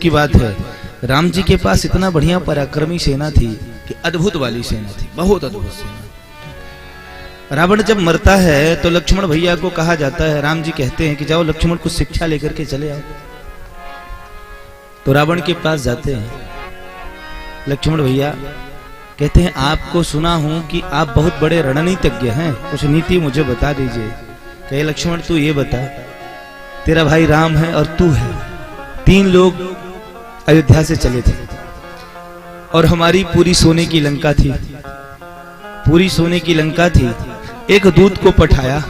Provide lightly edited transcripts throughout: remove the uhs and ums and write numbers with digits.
की बात है, राम जी के पास इतना बढ़िया पराक्रमी सेना थी कि अद्भुत वाली सेना थी, बहुत अद्भुत सेना। रावण जब मरता है तो लक्ष्मण भैया को कहा जाता है, राम जी कहते हैं कि जाओ लक्ष्मण कुछ शिक्षा लेकर के चले आओ। तो रावण के पास जाते हैं, लक्ष्मण भैया कहते हैं आपको सुना हूं कि आप बहुत बड़े रणनीतिज्ञ हैं, कुछ नीति मुझे बता दीजिए। कहे लक्ष्मण तू ये बता, तेरा भाई राम है और तू है, 3 लोग अयोध्या से चले थे और हमारी पूरी सोने की लंका थी, पूरी सोने की लंका थी। एक दूत को पठाया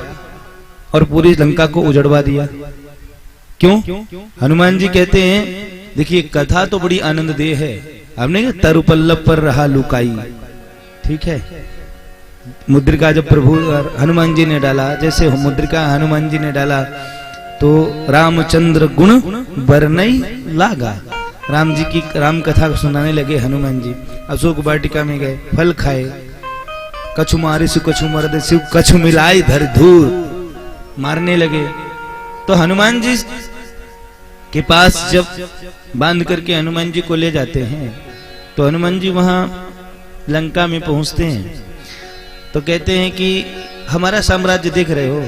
और पूरी लंका को उजड़वा दिया। क्यों? हनुमान जी कहते हैं देखिए कथा तो बड़ी आनंददेह है, हमने तरुपल्लव पर रहा लुकाई, ठीक है। मुद्रिका जब प्रभु हनुमान जी ने डाला, जैसे मुद्रिका हनुमान जी ने डाला तो रामचंद्र गुण बरनई लागा, राम जी की राम कथा सुनाने लगे हनुमान जी। अशोक वाटिका में गए, फल खाए, कछु मारे सु कछु मर्द शिव कछु मिलाए धर धूर, मारने लगे। तो हनुमान जी के पास जब बांध करके हनुमान जी को ले जाते हैं तो हनुमान जी वहां लंका में पहुंचते हैं तो कहते हैं कि हमारा साम्राज्य देख रहे हो,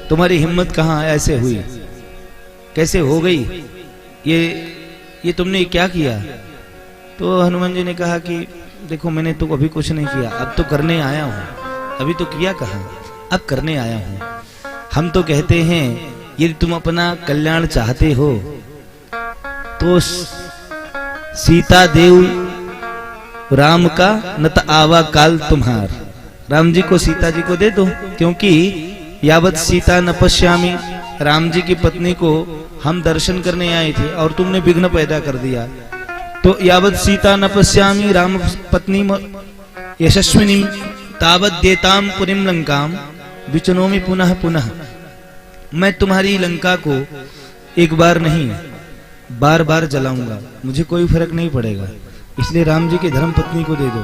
तुम्हारी हिम्मत कहाँ ऐसे हुई, कैसे हो गई, ये तुमने क्या किया? तो हनुमान जी ने कहा कि देखो मैंने तो अभी कुछ नहीं किया, अब तो करने आया हूं, अभी तो किया कहाँ, अब करने आया हूं। हम तो कहते हैं यदि तुम अपना कल्याण चाहते हो तो सीता देव राम का न त आवा काल तुम्हार, राम जी को सीता जी को दे दो, क्योंकि यावत सीता न पश्यामी, राम जी की पत्नी को हम दर्शन करने आए थे और तुमने विघ्न पैदा कर दिया। तो यावत सीता न पश्यामी राम पत्नी यशस्विनी तावत देताम पुरीम लंकाम विचनोमि पुनः पुनः, मैं तुम्हारी लंका को एक बार नहीं बार बार जलाऊंगा, मुझे कोई फर्क नहीं पड़ेगा, इसलिए राम जी की धर्म पत्नी को दे दो।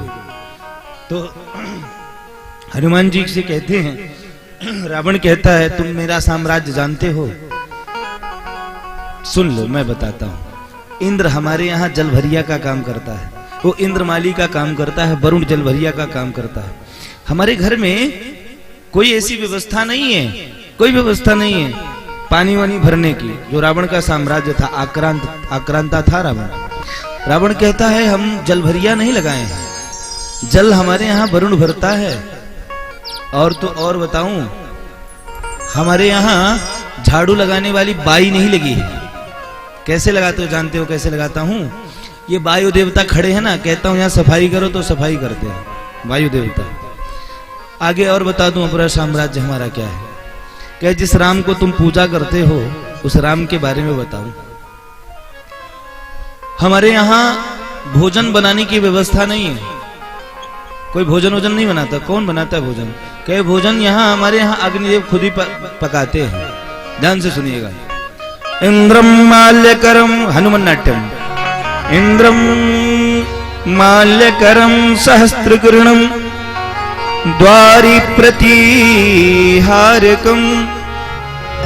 तो हनुमान जी से कहते हैं, रावण कहता है तुम मेरा साम्राज्य जानते हो? सुन लो मैं बताता हूं। इंद्र हमारे यहाँ जलभरिया का काम करता है, वो इंद्रमाली का काम करता है, वरुण जलभरिया का काम करता है। हमारे घर में कोई ऐसी व्यवस्था नहीं है, कोई व्यवस्था नहीं है पानी वानी भरने की। जो रावण का साम्राज्य था, आक्रांता था रावण। रावण कहता है हम जलभरिया नहीं लगाए हैं, जल हमारे यहाँ वरुण भरता है। और तो और बताऊं, हमारे यहाँ झाड़ू लगाने वाली बाई नहीं लगी है। कैसे लगाते हो जानते हो कैसे लगाता हूं? ये वायु देवता खड़े हैं ना, कहता हूं यहाँ सफाई करो तो सफाई करते हैं वायु देवता। आगे और बता दूं अपना साम्राज्य हमारा क्या है। क्या जिस राम को तुम पूजा करते हो उस राम के बारे में बताऊं। हमारे यहाँ भोजन बनाने की व्यवस्था नहीं है, कोई भोजन वोजन नहीं बनाता। कौन बनाता है भोजन? क्या भोजन यहाँ हमारे यहाँ अग्निदेव खुद ही पकाते हैं। ध्यान से सुनिएगा। इंद्रम माल्यकरम, हनुमान नाट्यम। इंद्रम माल्यकरम सहस्त्रकृणम द्वारि प्रतिहारकम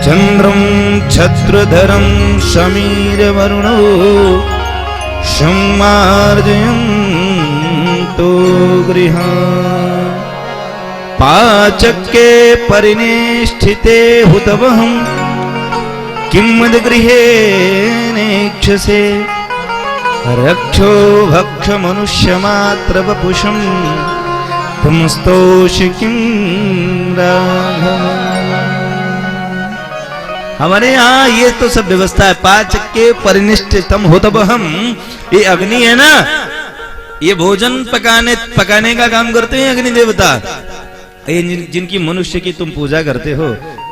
चंद्रम छत्रधरम समीर वरुणो सम्मार्जयन्तो गृहान् पाचक्के परिनिष्ठिते हुतवहम् किं मद्गृहे नेक्षसे रक्षो भक्ष मनुष्य मात्र वपुषं तुमस्तोषि किं राघव। हमारे यहाँ ये तो सब व्यवस्था है। पाचक्के परिनिष्ठितम हुतवहम्, ये अग्नि है ना, ये भोजन पकाने का काम करते हैं अग्नि देवता। ये जिनकी मनुष्य की तुम पूजा करते हो,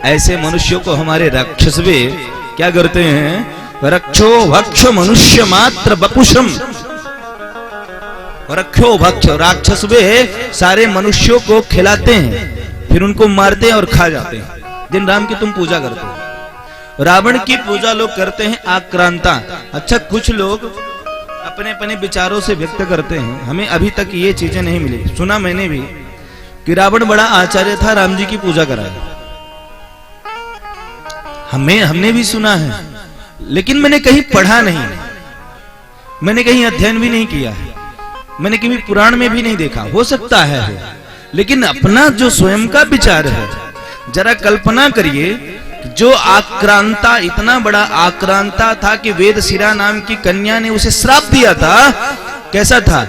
ऐसे मनुष्यों को हमारे राक्षस भी क्या करते हैं? रक्षो भक्ष मनुष्य मात्र वपुषम। रक्षो भक्ष, राक्षस वे सारे मनुष्यों को खिलाते हैं, फिर उनको मारते हैं और खा जाते हैं जिन राम की तुम पूजा करते हो। रावण की पूजा लोग करते हैं आक्रांता। अच्छा, कुछ लोग अपने अपने विचारों से व्यक्त करते हैं, हमें अभी तक ये चीजें नहीं मिली। सुना मैंने भी कि रावण बड़ा आचार्य था, राम जी की पूजा कराया। हमने भी सुना है, लेकिन मैंने कहीं पढ़ा नहीं। मैंने कहीं अध्ययन भी नहीं किया है, मैंने कभी पुराण में भी नहीं देखा, हो सकता है हो, लेकिन अपना जो स्वयं का विचार है, जरा कल्पना करिए, जो आक्रांता, इतना बड़ा आक्रांता था कि वेदशिरा नाम की कन्या ने उसे श्राप दिया था। कैसा था?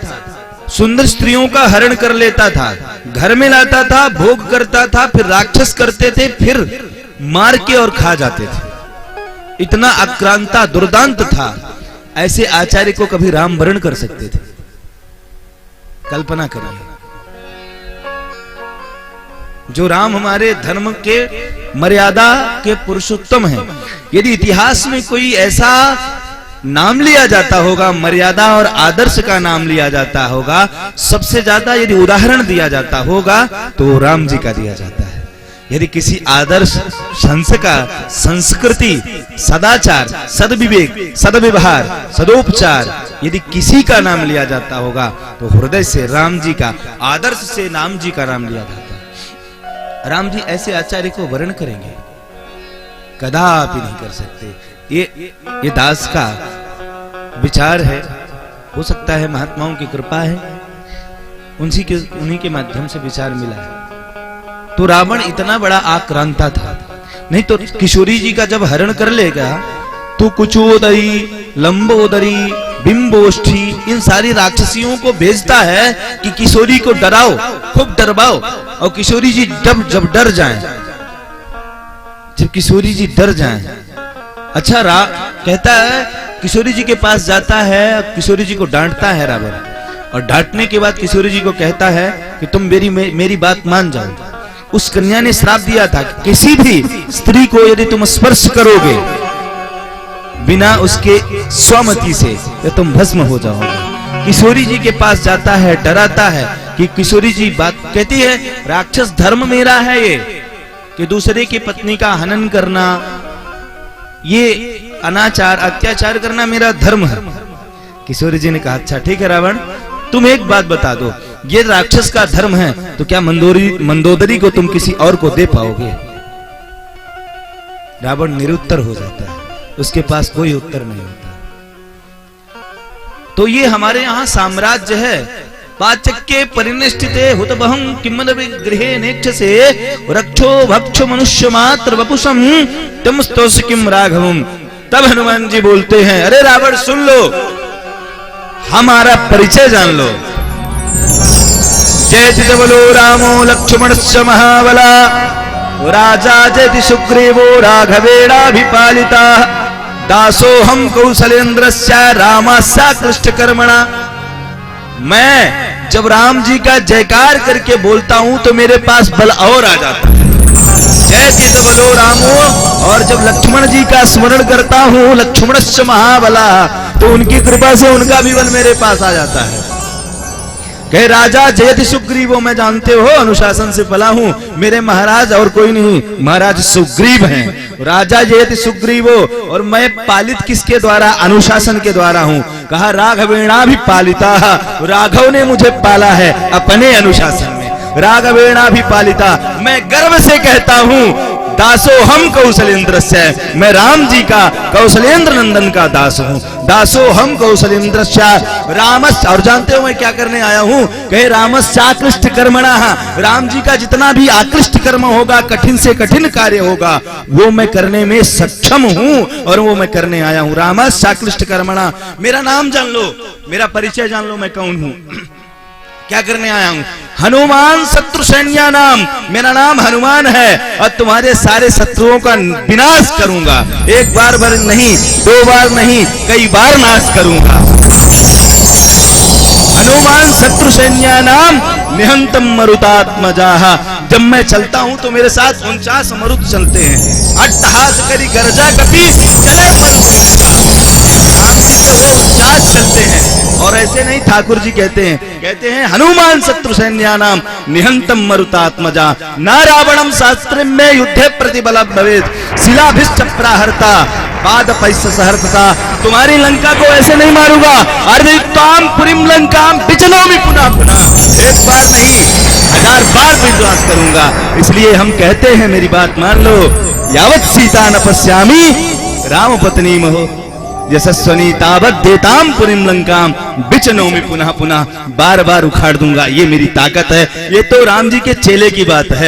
सुंदर स्त्रियों का हरण कर लेता था, घर में लाता था, भोग करता था, फिर राक्षस करते थे, फिर मार के और खा जाते थे। इतना आक्रांता दुर्दांत था। ऐसे आचार्य को कभी राम वरण कर सकते थे? कल्पना करिए। जो राम हमारे धर्म के मर्यादा के पुरुषोत्तम हैं, यदि इतिहास में कोई ऐसा नाम लिया जाता होगा, मर्यादा और आदर्श का नाम लिया जाता होगा, सबसे ज्यादा यदि उदाहरण दिया जाता होगा तो राम जी का दिया जाता है। यदि किसी आदर्श, संस्कार, संस्कृति, सदाचार, सदविवेक, सदव्यवहार, सदोपचार, यदि किसी का नाम लिया जाता होगा तो हृदय से राम जी का, आदर्श से राम जी का नाम लिया जाता है। राम जी ऐसे आचार्य को वर्ण करेंगे? कदापि नहीं कर सकते। ये दास का विचार है, हो सकता है महात्माओं की कृपा है, उन्हीं के माध्यम से विचार मिला है। तो रावण इतना बड़ा आक्रांता था, नहीं तो किशोरी जी का जब हरण कर लेगा तो कुचोदरी, लंबोदरी, बिंबोष्ठी, इन सारी राक्षसियों को भेजता है कि किशोरी को डराओ, खूब डरवाओ, और किशोरी जी जब डर जाएं, जब किशोरी जी डर जाएं, अच्छा कहता है, किशोरी जी के पास जाता है, किशोरी जी को डांटता है रावण, और डांटने के बाद किशोरी जी को कहता है कि तुम मेरी बात मान जाओ। उस कन्या ने श्राप दिया था कि किसी भी स्त्री को यदि तुम स्पर्श करोगे बिना उसके स्वमति से, तो तुम भस्म हो जाओगे। किशोरी जी के पास जाता है, डराता है कि किशोरी जी बात कहती है, राक्षस धर्म मेरा है ये, कि दूसरे की पत्नी का हनन करना, ये अनाचार, अत्याचार करना मेरा धर्म है। किशोरी जी ने कहा, अच्छा ठीक है रावण, तुम एक बात बता दो, ये राक्षस का धर्म है तो क्या मंदोदरी को तुम किसी और को दे पाओगे? रावण निरुत्तर हो जाता है, उसके पास कोई उत्तर नहीं होता। तो ये हमारे यहां साम्राज्य है। पाचक्के परिनिष्ठिते हुतबहं किमद गृहे नेक्षसे रक्षो भक्षो मनुष्य मात्र वपुषम तमस्तोष किम राघवम। तब हनुमान जी बोलते हैं, अरे रावण सुन लो, हमारा परिचय जान लो। जयति सबलो रामो लक्ष्मणस्य महाबला राजा जयति सुग्रीवो राघवेणाभिपालिता दासोहम कौशलेन्द्रस्य रामस्य कृष्टकर्मणा। मैं जब राम जी का जयकार करके बोलता हूं तो मेरे पास बल और आ जाता है। जयति सबलो रामो, और जब लक्ष्मण जी का स्मरण करता हूं, लक्ष्मणस्य महाबला, तो उनकी कृपा से उनका भी बल मेरे पास आ जाता है। कहे राजा जयति सुग्रीवो, मैं जानते हो अनुशासन से पला हूं, मेरे महाराज और कोई नहीं, महाराज सुग्रीव हैं। राजा जयति सुग्रीवो, और मैं पालित किसके द्वारा? अनुशासन के द्वारा हूं। कहा राघवेणा भी पालिता, राघव ने मुझे पाला है अपने अनुशासन में। राघवेणा भी पालिता, मैं गर्व से कहता हूं, दासो हम कौशलेन्द्रस्य, मैं राम जी का, कौशलेंद्र नंदन का दास हूं। दासो हम कौशलेन्द्रस्य रामस्य, और जानते हो मैं क्या करने आया हूं? कहे रामस्य आकृष्ट कर्मणा, राम जी का जितना भी आकृष्ट कर्म होगा, कठिन से कठिन कार्य होगा, वो मैं करने में सक्षम हूं, और वो मैं करने आया हूं। रामस्य आकृष्ट कर्मणा। मेरा नाम जान लो, मेरा परिचय जान लो, मैं कौन हूं, क्या करने आया हूं? हनुमान शत्रु सैन्या नाम, मेरा नाम हनुमान है, और तुम्हारे सारे शत्रुओं का विनाश करूंगा। एक बार नहीं, दो बार नहीं, कई बार नाश करूंगा। हनुमान शत्रु सैन्या नाम निहंतम मरुतात्मजा। जब मैं चलता हूं तो मेरे साथ 49 मरुत चलते हैं। अट्टहास करी गर्जा कपि चले मरुत, राम जी के वो 49 चलते हैं। और ऐसे नहीं, ठाकुर जी कहते हैं हनुमान शत्रु सैन्या नाम निहंतम मरुतात्मजा न रावणम शास्त्र में युद्धे प्रतिबल भवेत् शिलाभिश्च प्राहर्ता पाद पैस सहर्ता। तुम्हारी लंका को ऐसे नहीं मारूंगा, अर्धिताम पुरीम लंकाम बिचनोमि पुनः पुनः, एक बार नहीं 1000 बार विध्वंस करूंगा। इसलिए हम कहते हैं, मेरी बात मान लो, यावत सीता न पश्यामि राम पत्नी महो, यशस्वनी तावत देताम पुरीम लंकाम बिचनो में पुनः पुनः, बार बार उखाड़ दूंगा, ये मेरी ताकत है। ये तो राम जी के चेले की बात है।